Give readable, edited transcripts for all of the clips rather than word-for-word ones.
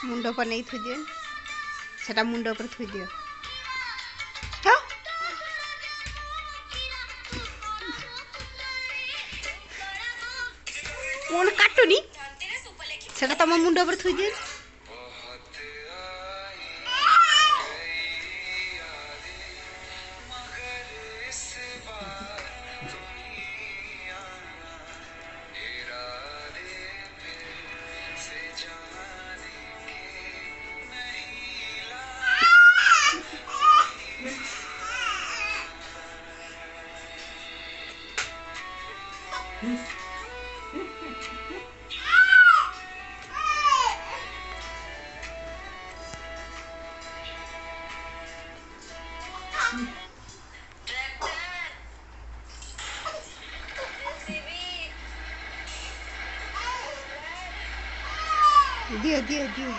मुंड पर नहीं थुई दियो सेटा मुंड पर थुई दियो हाँ कौन काटुनी सेटा तम मुंड पर थुई दियो दियो दियो दियो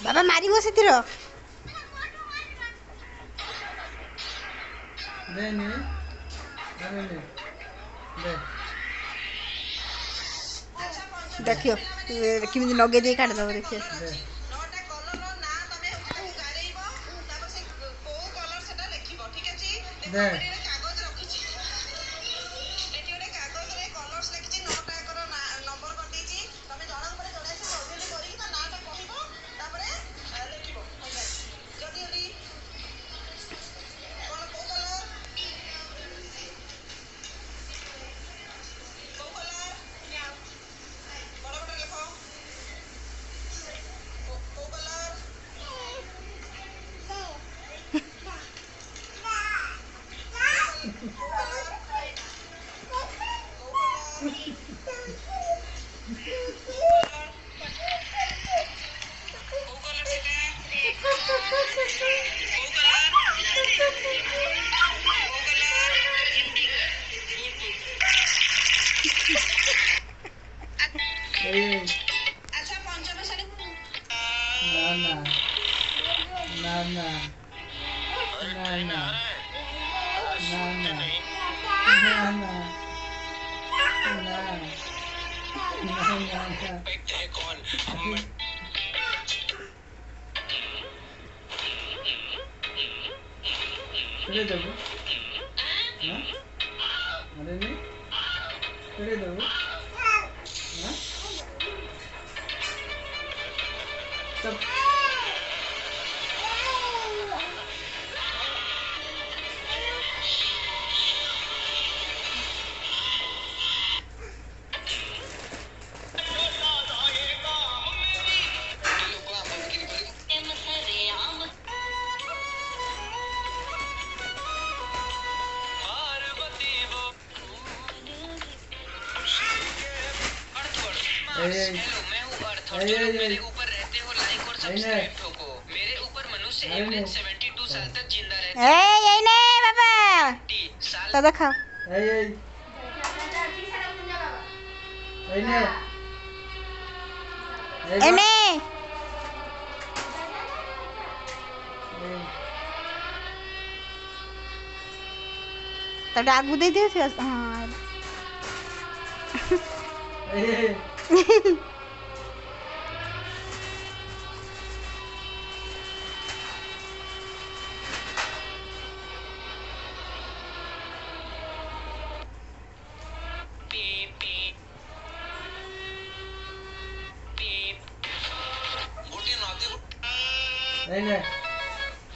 बाबा मारिबो सेतिर दे ने दे देखियो किमिति लगे दे काट दबो देखियो नोटा कलर ना तमे गारेइबो तापर से को कलर सेटा लिखिबो ठीक अछि दे कागज रखिछि एटी ओडे कागज रे कलर्स लिखिछि नोटा कर नंबर कटिछि तमे जणन पर जणै से जल्दी करी ता नाटा कहिबो तापर लिखिबो जल्दी जल्दी कोन को कलर बड़ा बड़ा लिखो को कलर अच्छा पंचम साड़ी ना ना ना ना ना ना ना ना ना Kede dabu? Ha? Ada ni? Kede dabu? Ha? Stop. Hello मैं हूँ अर्थ और जो लोग मेरे ऊपर रहते हो लाइक और सब्सक्राइब ठोको। मेरे ऊपर मनुष्य एवरेज 72 साल तक जिंदा रहता এই নে বাবা है साल দাদা খাও এই নে এই নে তা ডাকু দিয়ে দিয়েছিস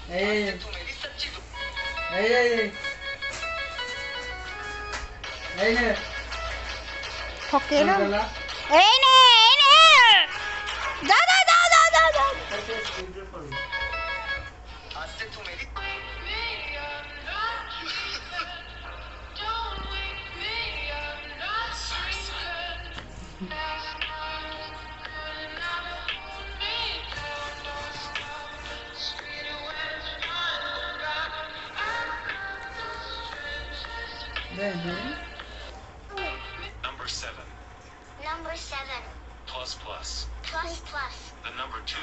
হ্যাঁ तू मेरी सच्ची ফকে না এই নে যা যা যা যা যা যা आज से तू मेरी Number 7. Number 7. Plus plus. Plus plus. The number 2.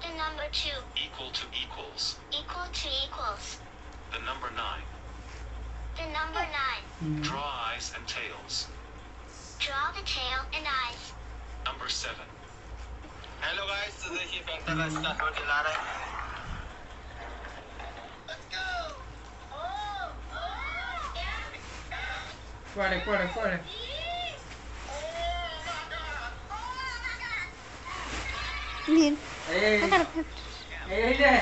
The number 2. Equal to equals. Equal to equals. The number 9. The number 9. Draw eyes and tails. Draw the tail and eyes. Number 7. Hello guys, तो देखिए Fanta का star हो चला रहा है। Cuore. নিন Ei, ei, ei,